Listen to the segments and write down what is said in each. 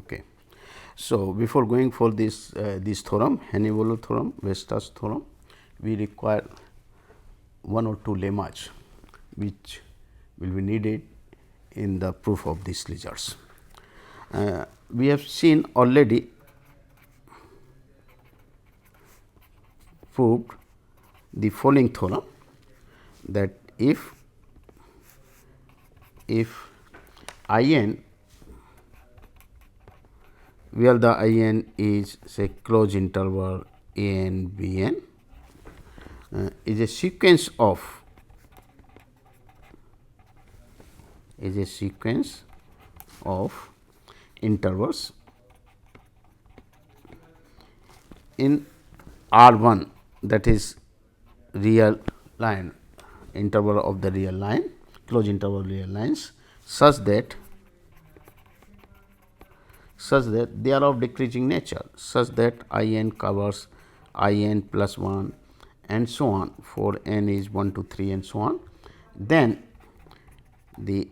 Okay. So, before going for this theorem, Heine Borel theorem, Weierstrass theorem, we require one or two lemmas which will be needed in the proof of these results. We have seen already proved the following theorem, that if I n, where the I n is say closed interval a n b n, is a sequence of intervals in R 1, that is real line, interval of the real line, closed interval real lines, such that they are of decreasing nature, such that I n covers I n plus 1 and so on, for n is 1 to 3 and so on. Then the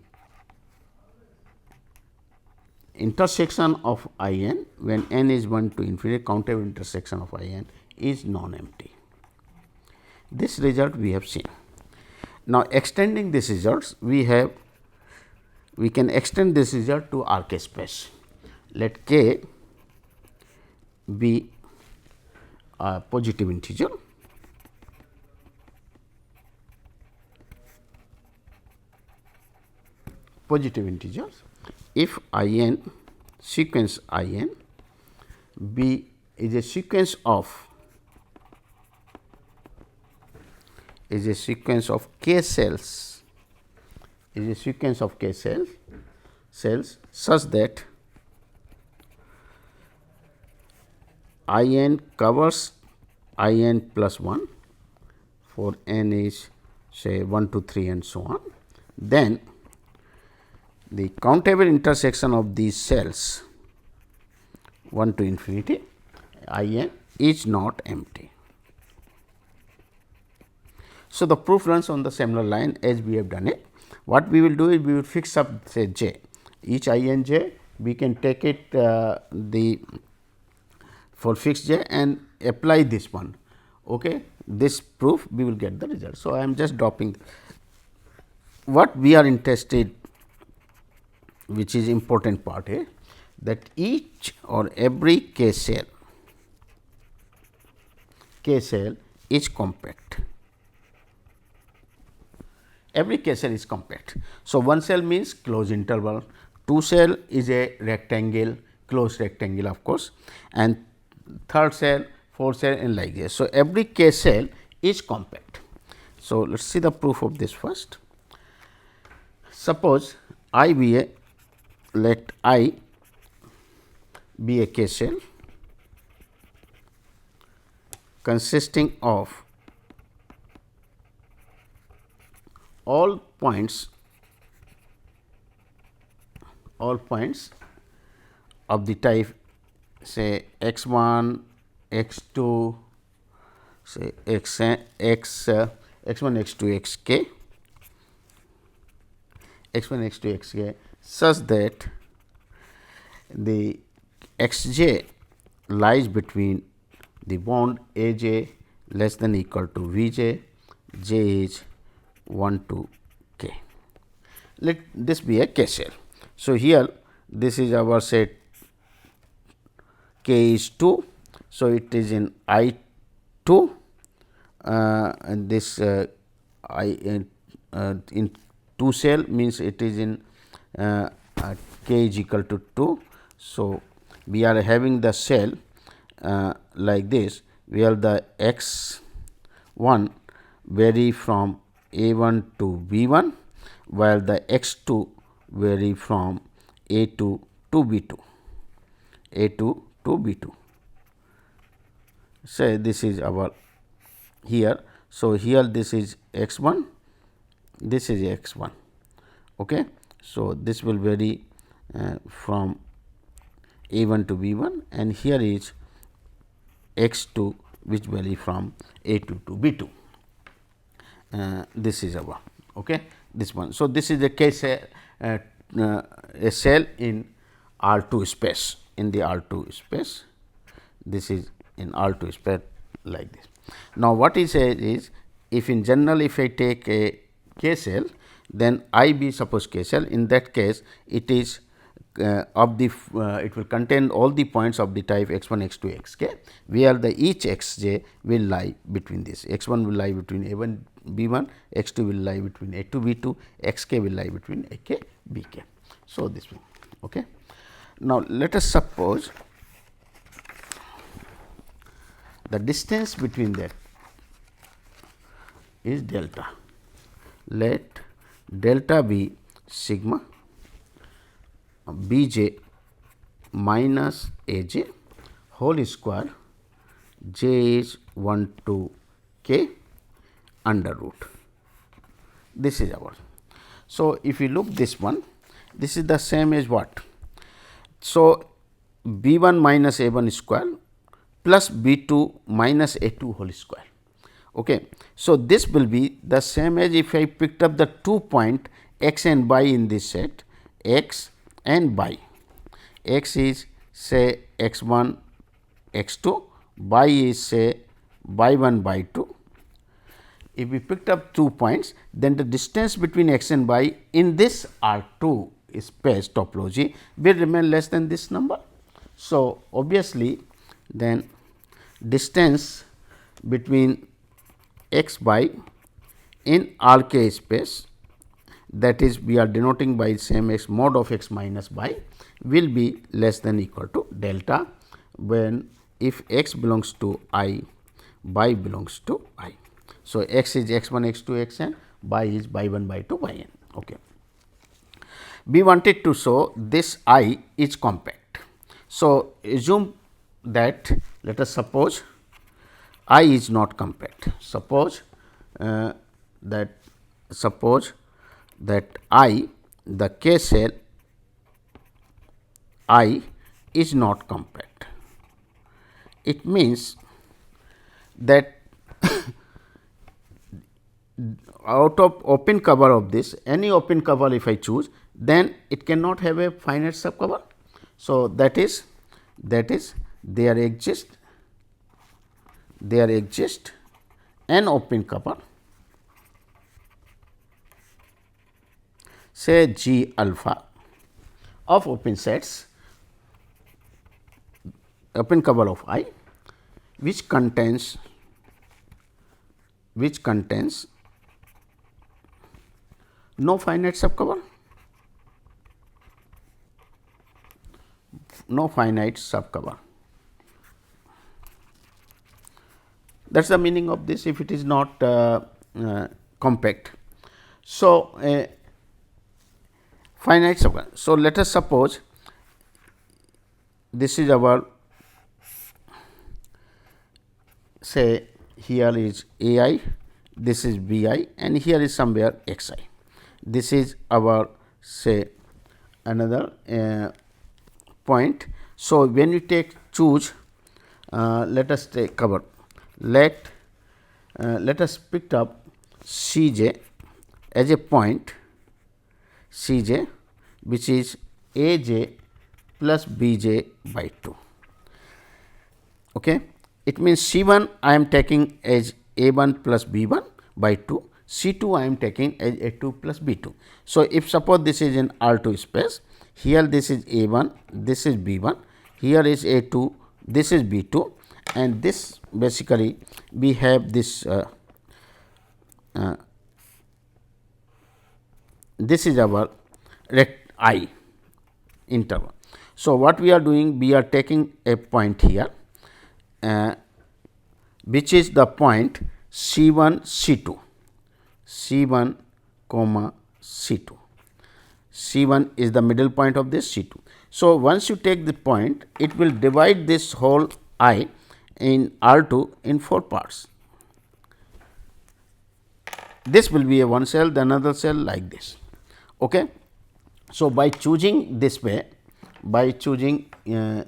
intersection of I n when n is 1 to infinity, countable intersection of I n is non-empty. This result we have seen. Now, extending this results, we can extend this result to R k space. Let k be a positive integer, if I n sequence I n b is a sequence of k cells, such that I n covers I n plus 1 for n is say 1 to 3 and so on. Then the countable intersection of these cells 1 to infinity I n is not empty. So, the proof runs on the similar line as we have done it. What we will do is, we will fix up say j, each I n j, we can take it for fixed j and apply this one. Okay. This proof we will get the result. So, I am just dropping what we are interested, which is important part here, that each or every k cell is compact. Every k cell is compact. So, one cell means closed interval, two cell is a rectangle, closed rectangle of course, and third cell, fourth cell and like this. So, every k cell is compact. So, let us see the proof of this first. Suppose I be a, let I be a k cell consisting of all points of the type say x 1, x 2, say x 1, x 2, x k, such that the x j lies between the bound a j less than equal to v j, j is 1 to k. Let this be a k cell. So, here this is our set k is 2. So, it is in I 2 and this I in 2 cell means it is in k is equal to 2. So, we are having the cell like this, where the x 1 vary from a 1 to b 1, while the x 2 vary from a 2 to b 2, Say this is our here. So, here this is x 1, this is x 1. Okay. So, this will vary from a 1 to b 1, and here is x 2 which vary from a 2 to b 2. This is our this one. So, this is a case a cell in R 2 space. in the R2 space, this is in R2 space like this. Now, what he says is, if in general if I take a K cell, then I be suppose K cell, in that case it is of the it will contain all the points of the type x 1, x 2, x k, where the each x j will lie between this. X 1 will lie between a 1 b 1, x 2 will lie between a 2 b 2, x k will lie between a k b k. So, this one. Okay. Now, let us suppose the distance between that is delta. Let delta be sigma b j minus a j whole square, j is 1 to k under root. This is our. So, if you look this one, this is the same as what? So, b 1 minus a 1 square plus b 2 minus a 2 whole square. Okay. So, this will be the same as if I picked up the 2 point x and y in this set, x and y. X is say x 1 x 2, y is say y 1 y 2. If we picked up 2 points, then the distance between x and y in this R 2 space topology will remain less than this number. So, obviously, then distance between x y in R k space, that is we are denoting by same x mod of x minus y, will be less than equal to delta, when if x belongs to I, y belongs to I. So, x is x 1 x 2 x n, y is y 1 y 2 y n. Okay. We wanted to show this I is compact. So, assume that, let us suppose I is not compact. Suppose that I, the K cell I is not compact. It means that out of open cover of this, any open cover if I choose, then it cannot have a finite subcover. So, that is there exists an open cover, say G alpha of open sets, open cover of I, which contains no finite subcover, That is the meaning of this if it is not compact. So, finite subcover. So, let us suppose this is our, say here is A I, this is B I, and here is somewhere X I. This is our say another point. So, when you choose, let us take cover. Let us pick up C j as a point C j, which is A j plus B j by 2. Okay. It means C 1 I am taking as A 1 plus B 1 by 2, C 2 I am taking as A 2 plus B 2. So, if suppose this is in R 2 space, here this is A 1, this is B 1, here is A 2, this is B 2, and this basically we have this this is our rect I interval. So, what we are doing, we are taking a point here, which is the point C 1 C 2, C 1 comma C 2. C 1 is the middle point of this C 2. So, once you take the point, it will divide this whole I in R 2 in 4 parts. This will be a one cell, the another cell like this. Okay. So, by choosing this way, by choosing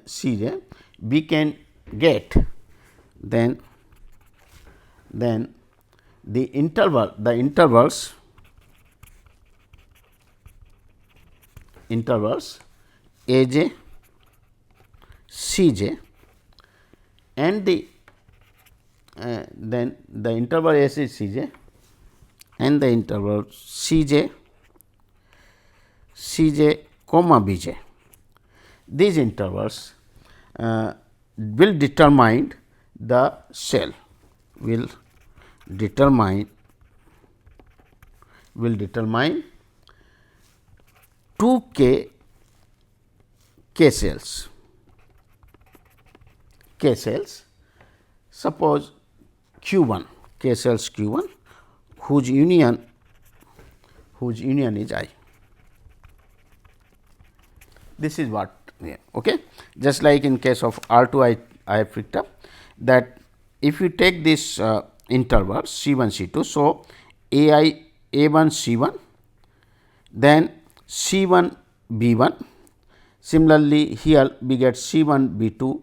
C j, we can get then the intervals A j C j and the then the interval S is C j and the interval C j comma B j. These intervals will determine the cell, will determine 2 k cells. Suppose Q1, k cells Q1 whose union is I. This is what okay. Just like in case of R2 I have picked up that if you take this interval C1 C2. So, A1 C1, then C1 B1, similarly here we get C1 B2,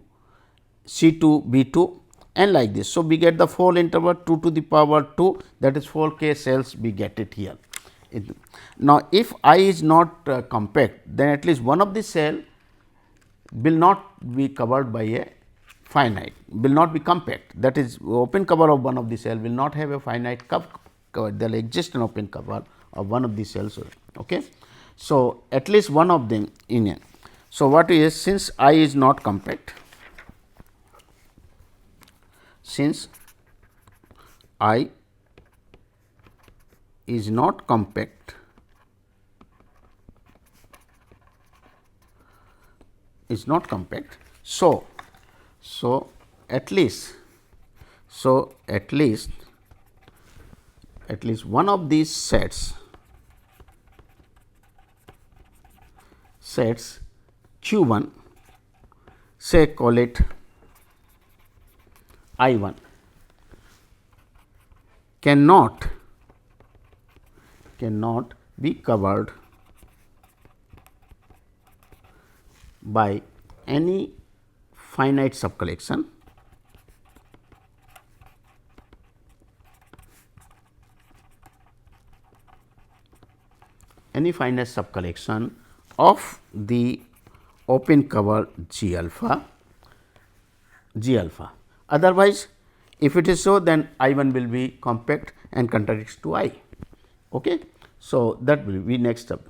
C2 B2 and like this. So, we get the whole interval 2 to the power 2, that is 4 k cells we get it here. Now, if I is not compact, then at least one of the cell will not be covered by a finite, will not be compact, that is open cover of one of the cell will not have a finite cover, there will exist an open cover of one of the cells. Okay. So, at least one of them in a. So, what is, since I is not compact, since I is not compact, so at least one of these sets Q1, say call it I1, cannot be covered by any finite subcollection of the open cover G alpha. Otherwise, if it is so, then I1 will be compact and contradicts to I. Okay. So, that will be next up.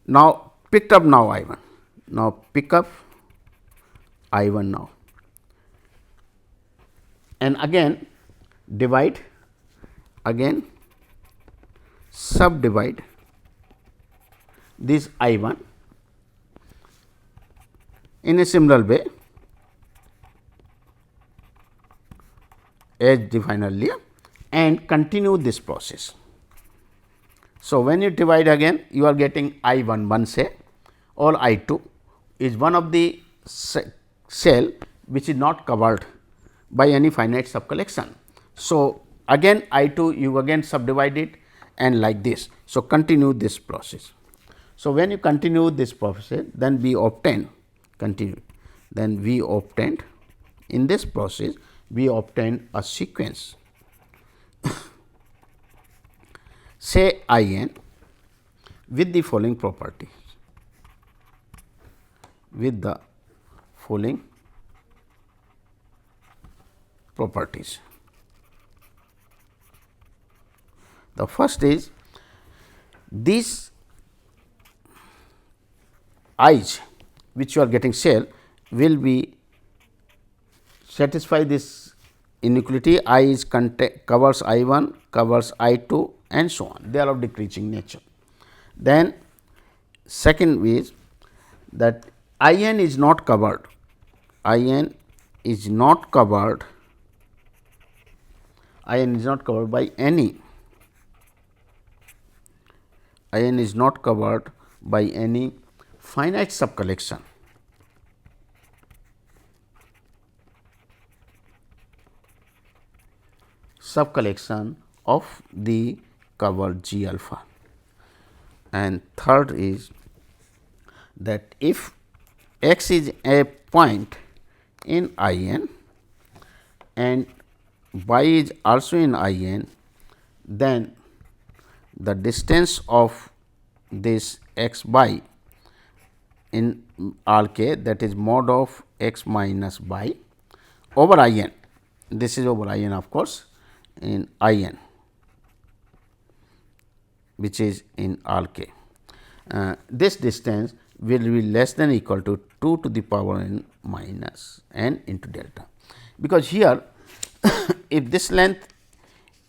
Now, picked up now I1. Now, pick up I1 now and again divide, again subdivide this I1 in a similar way as defined earlier and continue this process. So, when you divide again, you are getting I1 1 say or I2 is one of the cell which is not covered by any finite subcollection. So, again I2 you again subdivide it and like this. So, continue this process. So, when you continue this process, then we obtain in this process we obtain a sequence say I n with the following property, The first is these i's which you are getting cell will be satisfy this inequality. I is covers I1, covers I2 and so on, they are of decreasing nature. Then second is that I n is not covered, by any finite subcollection of the cover G alpha. And third is that if x is a point in I n and y is also in I n, then the distance of this x y in R k, that is mod of x minus by over I n, this is over I n of course, in I n which is in R k. This distance will be less than or equal to 2 to the power n minus n into delta, because here if this length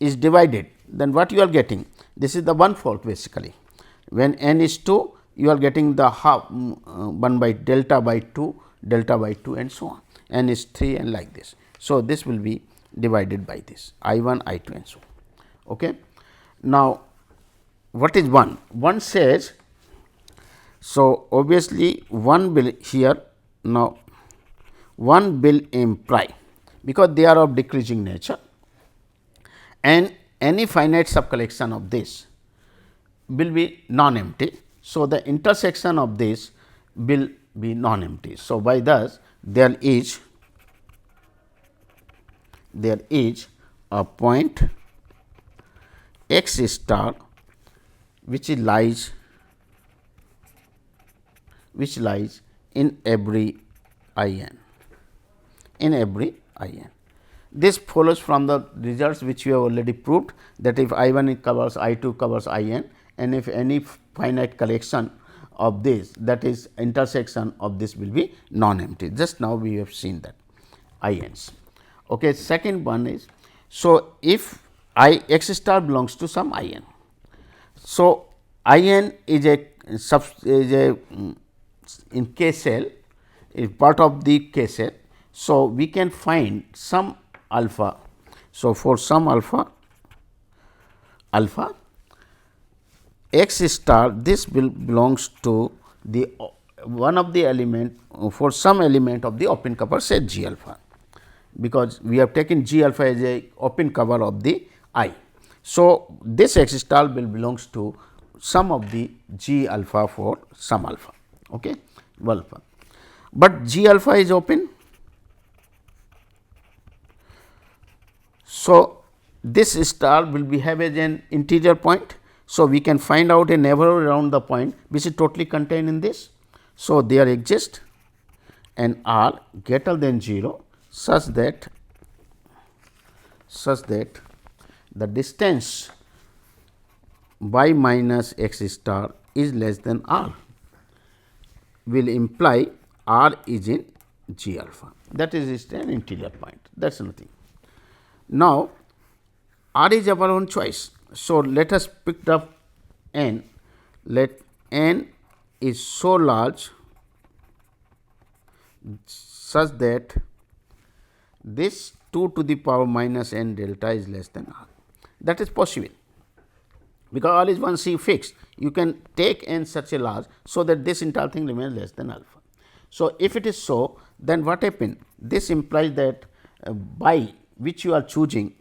is divided, then what you are getting, this is the 1/4 basically. When n is 2, you are getting the half 1 by delta by 2, delta by 2 and so on, n is 3 and like this. So, this will be divided by this I 1, I 2 and so on. Okay. Now, what is 1? 1 says, so obviously 1 will here, now 1 will imply, because they are of decreasing nature and any finite subcollection of this will be non-empty. So, the intersection of this will be non-empty. So, by thus there is a point x star which lies in every I n, This follows from the results which we have already proved, that if I 1 covers I 2 covers I n, and if any finite collection of this, that is intersection of this will be non-empty. Just now we have seen that I n's. Okay. Second one is, so if I x star belongs to some I n, so I n is a in K cell, is part of the K cell. So, we can find some alpha. So, for some alpha x star, this will belongs to the one of the element, for some element of the open cover, say G alpha, because we have taken G alpha as a open cover of the I. So, this x star will belongs to some of the G alpha for some alpha. Okay, alpha. But G alpha is open. So, this star will behave as an integer point. So, we can find out a neighborhood around the point which is totally contained in this. So, there exists an R greater than 0 such that the distance y minus x star is less than R, will imply R is in G alpha, that is an integer point, that is nothing. Now, R is our own choice. So, let us pick up n, let n is so large such that this 2 to the power minus n delta is less than R. That is possible, because R is one C fixed. You can take n such a large, so that this entire thing remains less than alpha. So, if it is so, then what happen? This implies that by which you are choosing,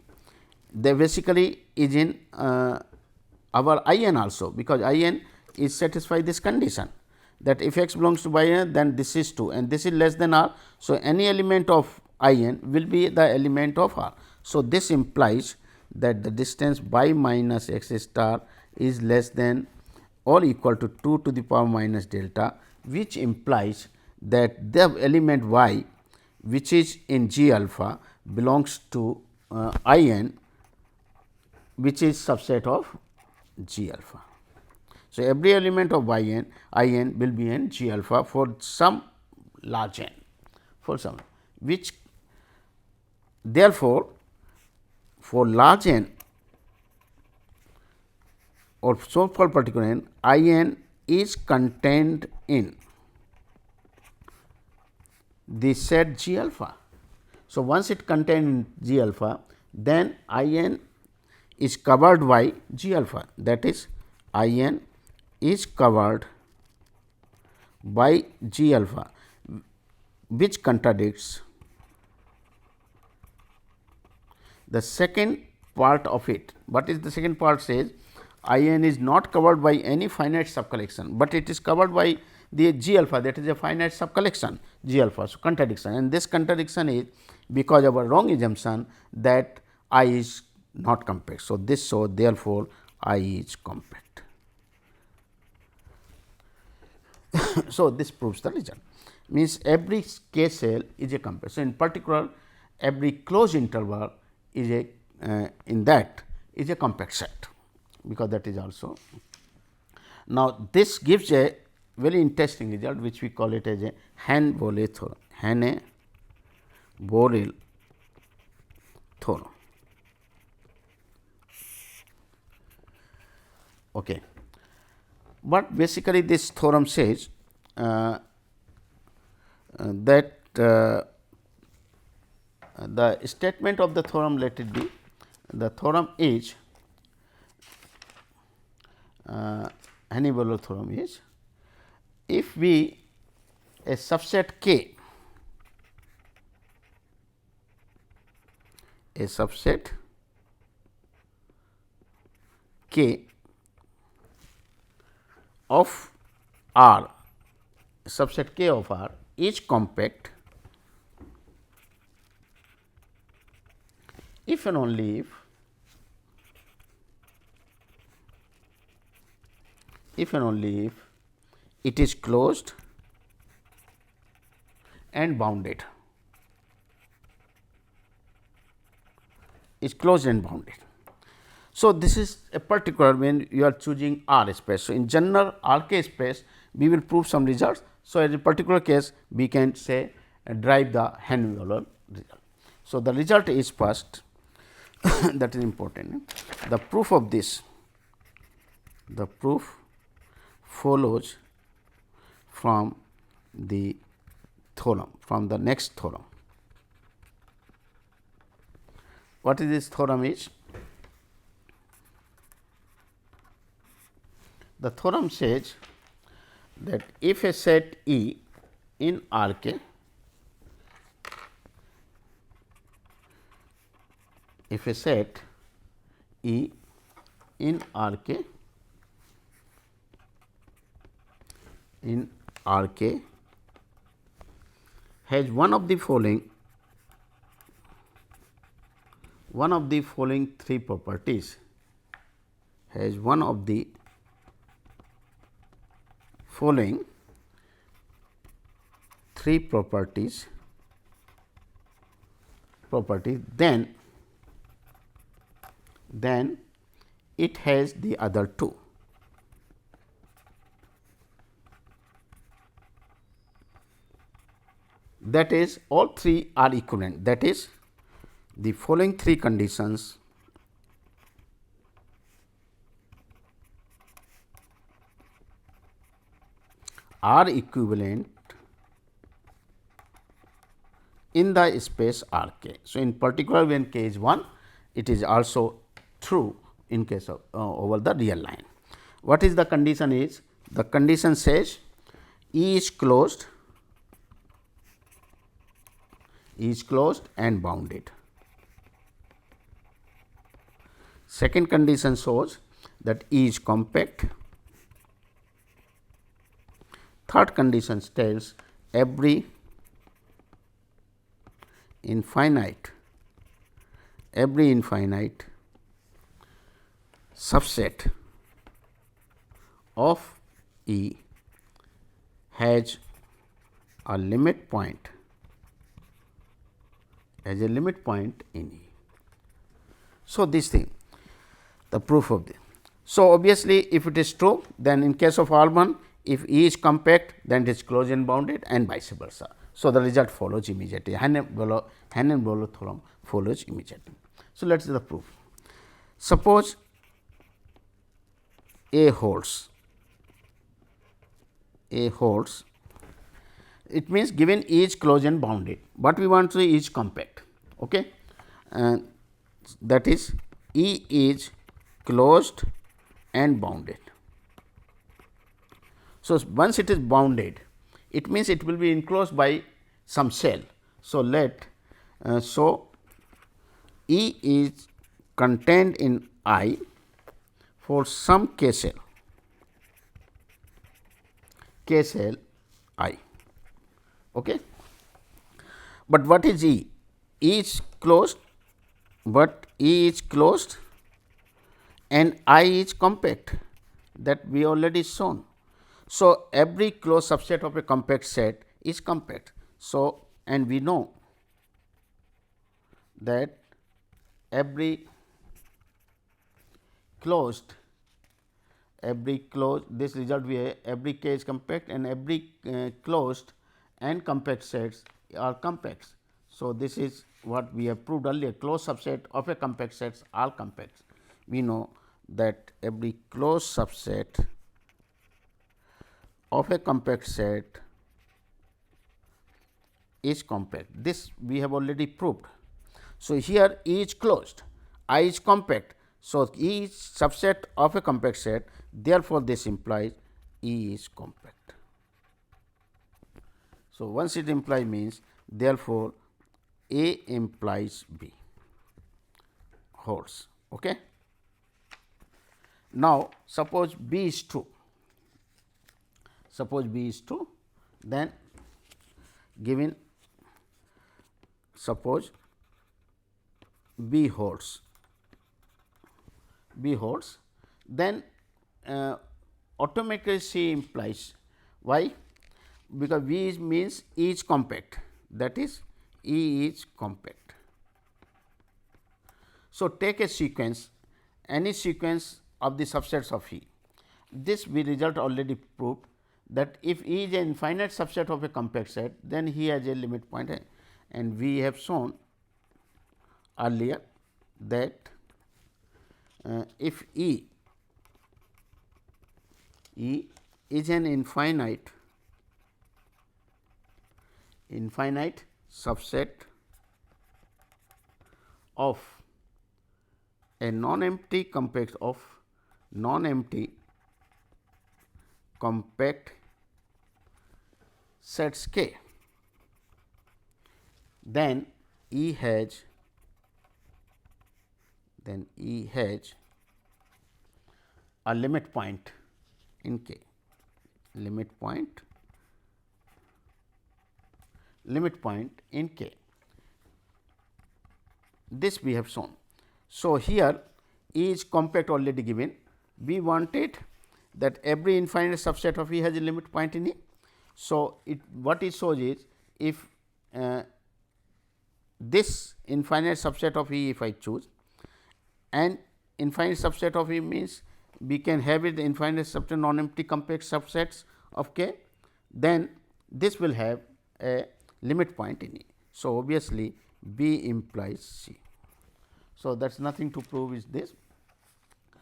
they basically is in our I n also, because I n is satisfy this condition, that if x belongs to y n, then this is 2 and this is less than R. So, any element of I n will be the element of R. So, this implies that the distance y minus x star is less than or equal to 2 to the power minus delta, which implies that the element y which is in G alpha belongs to I n, which is subset of G alpha. So, every element of y n I n will be in G alpha for some large n, for some, which therefore, for large n or so for particular n, I n is contained in the set G alpha. So, once it contained in G alpha, then I n is covered by G alpha, that is I n is covered by G alpha, which contradicts the second part of it. What is the second part? Says I n is not covered by any finite subcollection, but it is covered by the G alpha, that is a finite subcollection G alpha. So, contradiction, and this contradiction is because of a wrong assumption that I is not compact. So, this so therefore, I is compact. So, this proves the result, means every K cell is a compact. So, in particular every closed interval is a in that is a compact set, because that is also. Now, this gives a very interesting result which we call it as a Heine Borel theorem. Heine Borel theorem. Okay. But basically this theorem says that the statement of the theorem, let it be, the theorem is Heine Borel theorem is, if we a subset K, a subset K of R, subset K of R is compact if and only if and only if it is closed and bounded, is closed and bounded. So, this is a particular when you are choosing R space. So, in general R K space we will prove some results. So, as a particular case we can say derive the Heine Borel result. So, the result is first that is important. The proof of this, the proof follows from the theorem, from the next theorem. What is this theorem is? The theorem says that if a set E in R K, if a set E in R K has one of the following three properties, has one of the following three properties, then it has the other two. That is, all three are equivalent. That is, the following three conditions are equivalent in the space R K. So, in particular when K is 1, it is also true in case of over the real line. What is the condition is? The condition says E is closed and bounded. Second condition shows that E is compact. Third condition tells every infinite subset of E has a limit point, in E. So, this thing, the proof of this. So, obviously, if it is true, then in case of R1, if E is compact, then it is closed and bounded, and vice versa. So, the result follows immediately. Heine Borel theorem follows immediately. So, let us see the proof. Suppose A holds, it means given E is closed and bounded, but we want to say E is compact. Okay? That is, E is closed and bounded. So, once it is bounded, it means it will be enclosed by some cell. So, so E is contained in I for some K cell I. Okay. But what is E? E is closed, but E is closed and I is compact, that we already shown. So, every closed subset of a compact set is compact. So, and we know that every closed this result we have every k is compact and every closed and compact sets are compacts. So, this is what we have proved earlier, closed subset of a compact sets are compacts. We know that every closed subset of a compact set is compact. This we have already proved. So, here E is closed, I is compact. So, E is subset of a compact set, therefore, this implies E is compact. So, once it implies means therefore, A implies B holds. Okay. Now, suppose B is true. Suppose B is true, then given suppose B holds, then automatically C implies. Why? Because B means E is compact, that is E is compact. So, take a sequence, any sequence of the subsets of E. This we result already proved that if E is an infinite subset of a compact set, then he has a limit point, and we have shown earlier that if E is an infinite subset of a non-empty compact sets K, then E has a limit point in K, limit point in K. This we have shown. So, here E is compact already given. We wanted that every infinite subset of E has a limit point in E. So, what it shows is if this infinite subset of E, if I choose, and infinite subset of E means we can have it infinite subset non-empty compact subsets of K, then this will have a limit point in E. So, obviously, B implies C. So, that is nothing to prove is this.